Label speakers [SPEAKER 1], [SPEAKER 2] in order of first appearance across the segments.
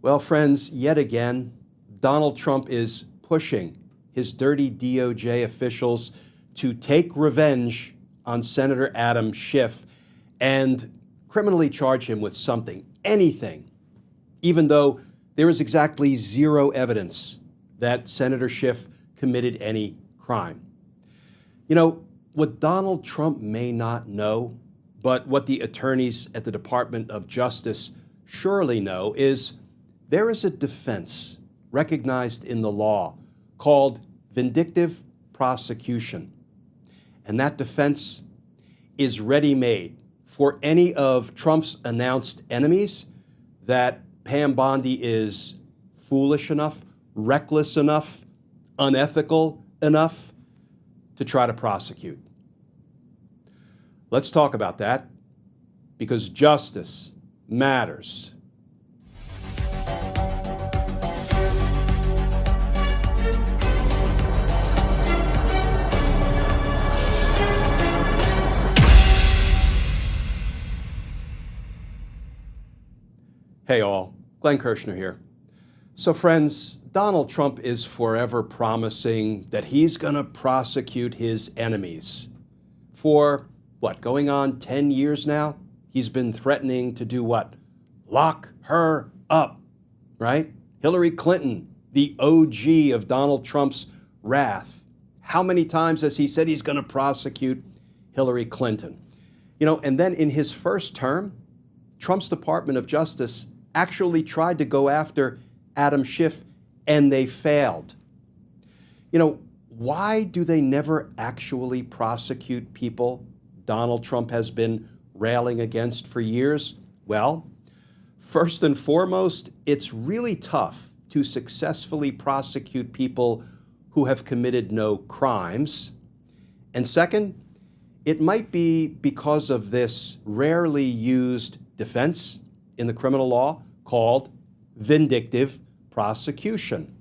[SPEAKER 1] Well, friends, yet again, Donald Trump is pushing his dirty DOJ officials to take revenge on Senator Adam Schiff and criminally charge him with something, anything, even though there is exactly zero evidence that Senator Schiff committed any crime. You know, what Donald Trump may not know, but what the attorneys at the Department of Justice surely know, is there is a defense recognized in the law called vindictive prosecution. And that defense is ready-made for any of Trump's announced enemies that Pam Bondi is foolish enough, reckless enough, unethical enough to try to prosecute. Let's talk about that, because justice matters. Hey all, Glenn Kirshner here. So friends, Donald Trump is forever promising that he's going to prosecute his enemies. For, going on 10 years now? He's been threatening to do what? Lock her up, right? Hillary Clinton, the OG of Donald Trump's wrath. How many times has he said he's going to prosecute Hillary Clinton? You know, and then in his first term, Trump's Department of Justice actually tried to go after Adam Schiff, and they failed. You know, why do they never actually prosecute people Donald Trump has been railing against for years? Well, first and foremost, it's really tough to successfully prosecute people who have committed no crimes. And second, it might be because of this rarely used defense in the criminal law called vindictive prosecution.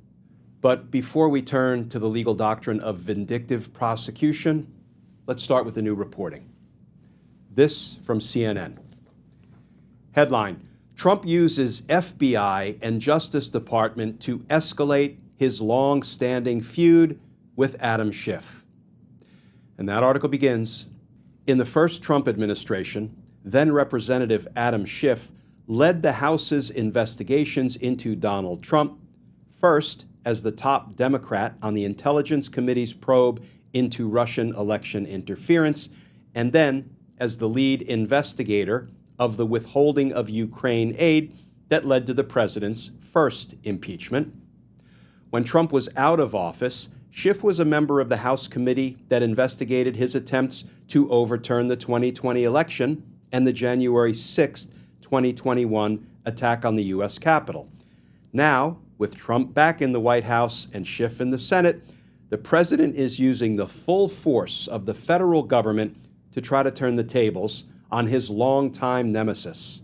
[SPEAKER 1] But before we turn to the legal doctrine of vindictive prosecution, let's start with the new reporting. This from CNN. Headline: Trump uses FBI and Justice Department to escalate his long-standing feud with Adam Schiff. And that article begins, in the first Trump administration, then Representative Adam Schiff led the House's investigations into Donald Trump, first as the top Democrat on the Intelligence Committee's probe into Russian election interference, and then as the lead investigator of the withholding of Ukraine aid that led to the president's first impeachment. When Trump was out of office, Schiff was a member of the House committee that investigated his attempts to overturn the 2020 election and the January 6th, 2021 attack on the U.S. Capitol. Now, with Trump back in the White House and Schiff in the Senate, the president is using the full force of the federal government to try to turn the tables on his longtime nemesis.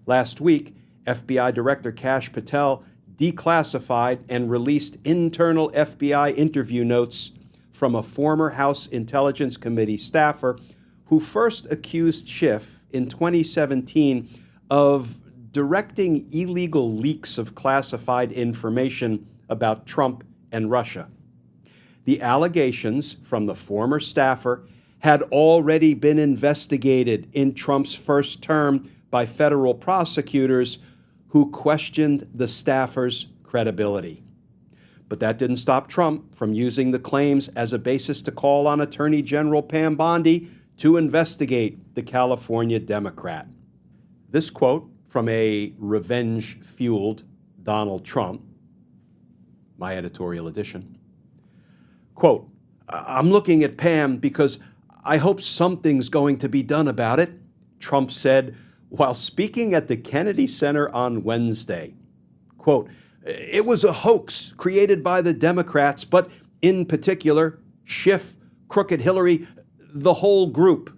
[SPEAKER 1] Last week, FBI Director Kash Patel declassified and released internal FBI interview notes from a former House Intelligence Committee staffer who first accused Schiff in 2017 of directing illegal leaks of classified information about Trump and Russia. The allegations from the former staffer had already been investigated in Trump's first term by federal prosecutors who questioned the staffer's credibility. But that didn't stop Trump from using the claims as a basis to call on Attorney General Pam Bondi to investigate the California Democrat. This quote from a revenge-fueled Donald Trump, my editorial edition. Quote, I'm looking at Pam because I hope something's going to be done about it, Trump said while speaking at the Kennedy Center on Wednesday. Quote, it was a hoax created by the Democrats, but in particular, Schiff, Crooked Hillary, the whole group,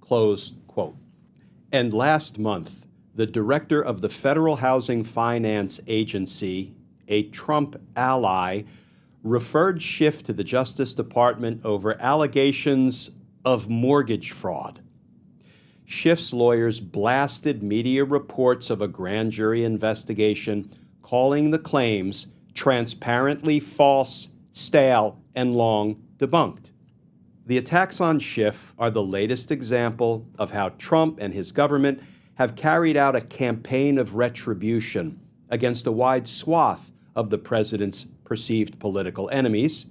[SPEAKER 1] close quote. And last month, the director of the Federal Housing Finance Agency, a Trump ally, referred Schiff to the Justice Department over allegations of mortgage fraud. Schiff's lawyers blasted media reports of a grand jury investigation, calling the claims transparently false, stale, and long debunked. The attacks on Schiff are the latest example of how Trump and his government have carried out a campaign of retribution against a wide swath of the president's perceived political enemies,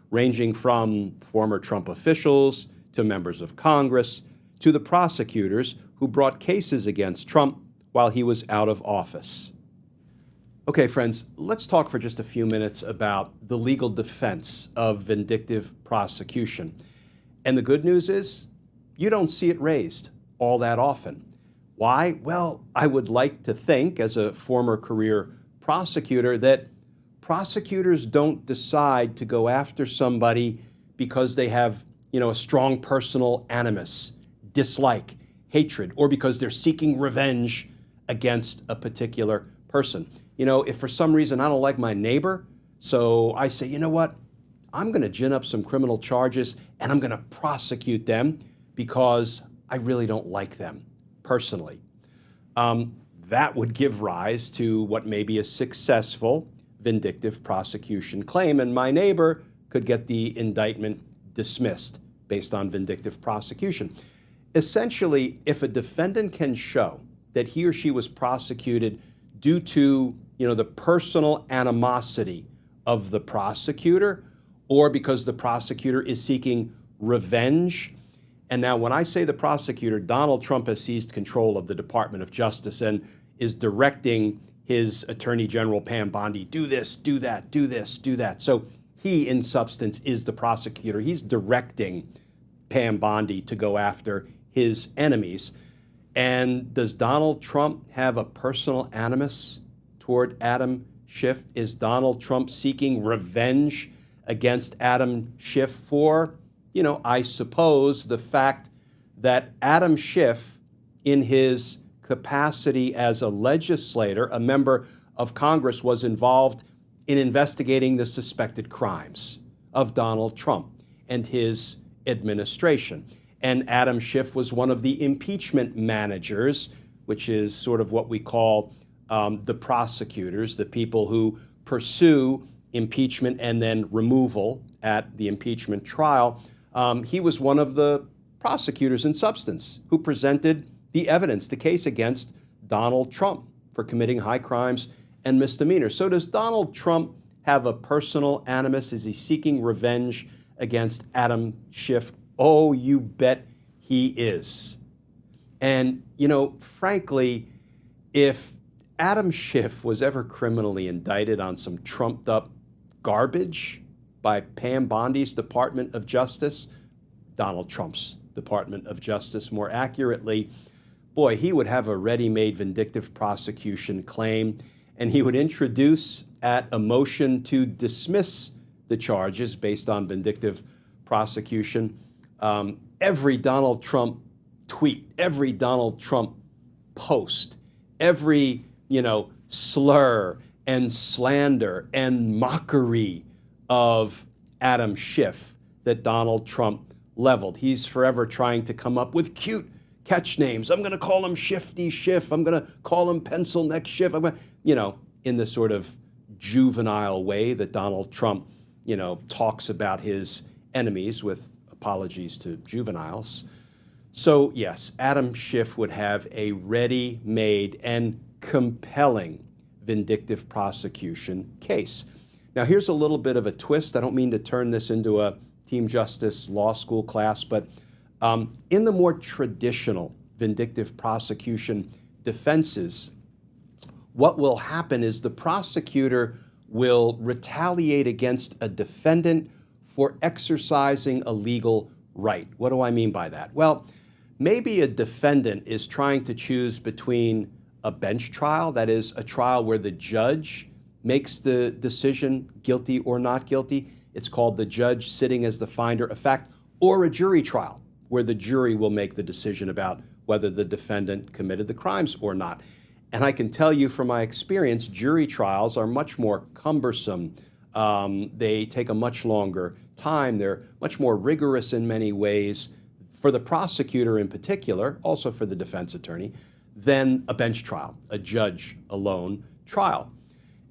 [SPEAKER 1] ranging from former Trump officials to members of Congress to the prosecutors who brought cases against Trump while he was out of office. Okay, friends, let's talk for just a few minutes about the legal defense of vindictive prosecution. And the good news is, you don't see it raised all that often. Why? Well, I would like to think, as a former career prosecutor, that prosecutors don't decide to go after somebody because they have, a strong personal animus, dislike, hatred, or because they're seeking revenge against a particular person. If for some reason I don't like my neighbor, so I say, you know what? I'm going to gin up some criminal charges and I'm going to prosecute them because I really don't like them personally. That would give rise to what may be a successful vindictive prosecution claim, and my neighbor could get the indictment dismissed based on vindictive prosecution. Essentially, if a defendant can show that he or she was prosecuted due to, the personal animosity of the prosecutor, or because the prosecutor is seeking revenge. And now when I say the prosecutor, Donald Trump has seized control of the Department of Justice and is directing his Attorney General, Pam Bondi, do this, do that, do this, do that. So he, in substance, is the prosecutor. He's directing Pam Bondi to go after his enemies. And does Donald Trump have a personal animus toward Adam Schiff? Is Donald Trump seeking revenge against Adam Schiff for, I suppose, the fact that Adam Schiff, in his capacity as a legislator, a member of Congress, was involved in investigating the suspected crimes of Donald Trump and his administration. And Adam Schiff was one of the impeachment managers, which is sort of what we call the prosecutors, the people who pursue impeachment and then removal at the impeachment trial. He was one of the prosecutors in substance who presented the evidence, the case against Donald Trump for committing high crimes and misdemeanors. So does Donald Trump have a personal animus? Is he seeking revenge against Adam Schiff? Oh, you bet he is. And, frankly, if Adam Schiff was ever criminally indicted on some trumped up garbage by Pam Bondi's Department of Justice, Donald Trump's Department of Justice more accurately, boy, he would have a ready-made vindictive prosecution claim, and he would introduce at a motion to dismiss the charges based on vindictive prosecution every Donald Trump tweet, every Donald Trump post, every, slur and slander and mockery of Adam Schiff that Donald Trump leveled. He's forever trying to come up with cute catch names. I'm going to call him Shifty Schiff. I'm going to call him Pencil Neck Schiff. In the sort of juvenile way that Donald Trump, talks about his enemies, with apologies to juveniles. So yes, Adam Schiff would have a ready-made and compelling vindictive prosecution case. Now here's a little bit of a twist. I don't mean to turn this into a Team Justice law school class, but in the more traditional vindictive prosecution defenses, what will happen is the prosecutor will retaliate against a defendant for exercising a legal right. What do I mean by that? Well, maybe a defendant is trying to choose between a bench trial, that is, a trial where the judge makes the decision guilty or not guilty. It's called the judge sitting as the finder of fact, or a jury trial where the jury will make the decision about whether the defendant committed the crimes or not. And I can tell you from my experience, jury trials are much more cumbersome. They take a much longer time. They're much more rigorous in many ways, for the prosecutor in particular, also for the defense attorney, than a bench trial, a judge alone trial.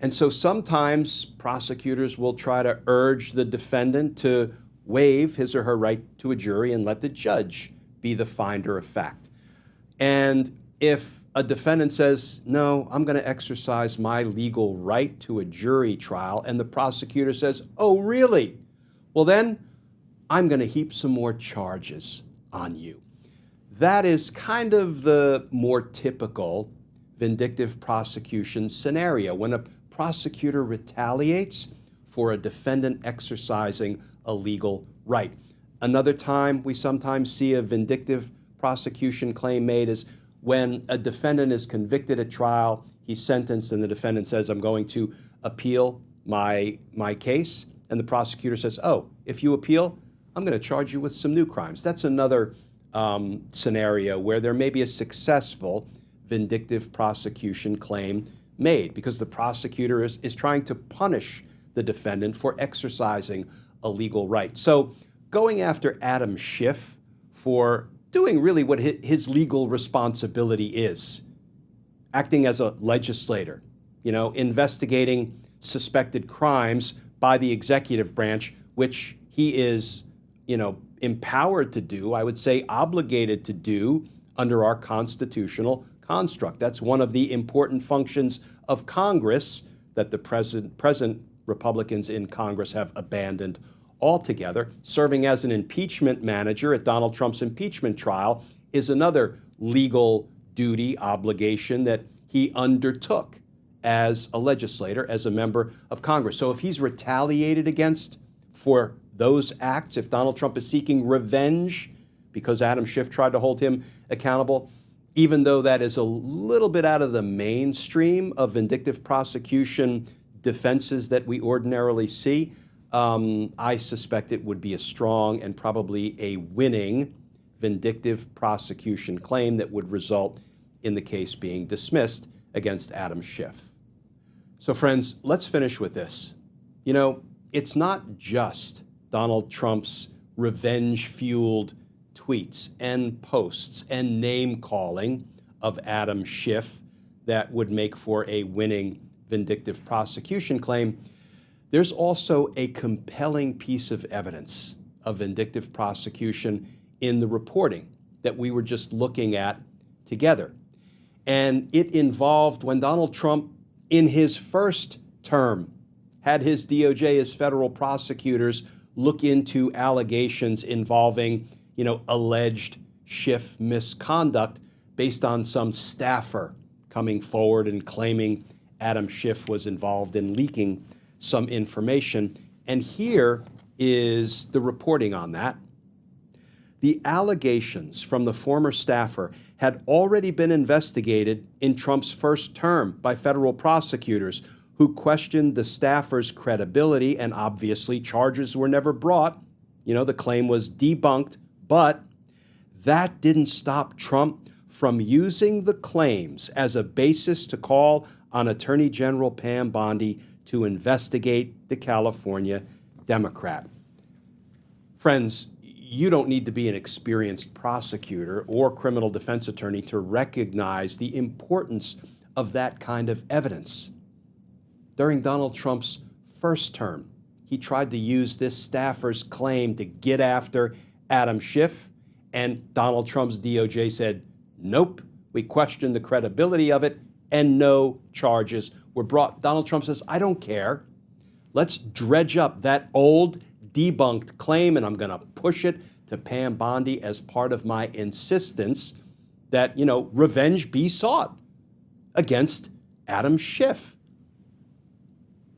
[SPEAKER 1] And so sometimes prosecutors will try to urge the defendant to waive his or her right to a jury and let the judge be the finder of fact. And if a defendant says, no, I'm going to exercise my legal right to a jury trial, and the prosecutor says, oh, really? Well, then I'm going to heap some more charges on you. That is kind of the more typical vindictive prosecution scenario, when a prosecutor retaliates for a defendant exercising a legal right. Another time we sometimes see a vindictive prosecution claim made is when a defendant is convicted at trial, he's sentenced, and the defendant says, I'm going to appeal my case, and the prosecutor says, oh, if you appeal, I'm going to charge you with some new crimes. That's another scenario where there may be a successful vindictive prosecution claim made because the prosecutor is trying to punish the defendant for exercising a legal right. So going after Adam Schiff for doing really what his legal responsibility is, acting as a legislator, investigating suspected crimes by the executive branch, which he is, empowered to do, I would say obligated to do under our constitutional construct. That's one of the important functions of Congress that the present Republicans in Congress have abandoned altogether. Serving as an impeachment manager at Donald Trump's impeachment trial is another legal duty, obligation that he undertook as a legislator, as a member of Congress. So if he's retaliated against for those acts, if Donald Trump is seeking revenge because Adam Schiff tried to hold him accountable, even though that is a little bit out of the mainstream of vindictive prosecution defenses that we ordinarily see, I suspect it would be a strong and probably a winning vindictive prosecution claim that would result in the case being dismissed against Adam Schiff. So friends, let's finish with this. It's not just Donald Trump's revenge-fueled tweets and posts and name-calling of Adam Schiff that would make for a winning vindictive prosecution claim. There's also a compelling piece of evidence of vindictive prosecution in the reporting that we were just looking at together. And it involved when Donald Trump, in his first term, had his DOJ, his federal prosecutors, look into allegations involving, alleged Schiff misconduct based on some staffer coming forward and claiming Adam Schiff was involved in leaking some information. And here is the reporting on that. The allegations from the former staffer had already been investigated in Trump's first term by federal prosecutors who questioned the staffer's credibility, and obviously charges were never brought. The claim was debunked, but that didn't stop Trump from using the claims as a basis to call on Attorney General Pam Bondi to investigate the California Democrat. Friends, you don't need to be an experienced prosecutor or criminal defense attorney to recognize the importance of that kind of evidence. During Donald Trump's first term, he tried to use this staffer's claim to get after Adam Schiff, and Donald Trump's DOJ said, nope, we questioned the credibility of it, and no charges were brought. Donald Trump says, I don't care. Let's dredge up that old debunked claim, and I'm going to push it to Pam Bondi as part of my insistence that, revenge be sought against Adam Schiff.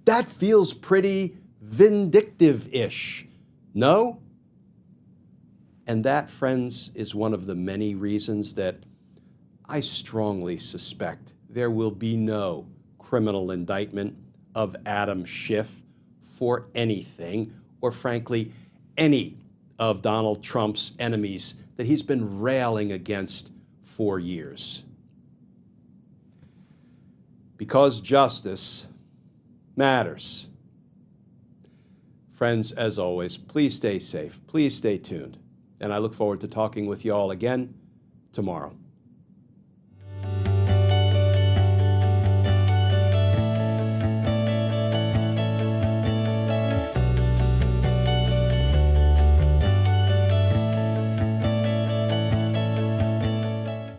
[SPEAKER 1] That feels pretty vindictive-ish, no? And that, friends, is one of the many reasons that I strongly suspect there will be no criminal indictment of Adam Schiff for anything, or frankly, any of Donald Trump's enemies that he's been railing against for years. Because justice matters. Friends, as always, please stay safe, please stay tuned, and I look forward to talking with you all again tomorrow.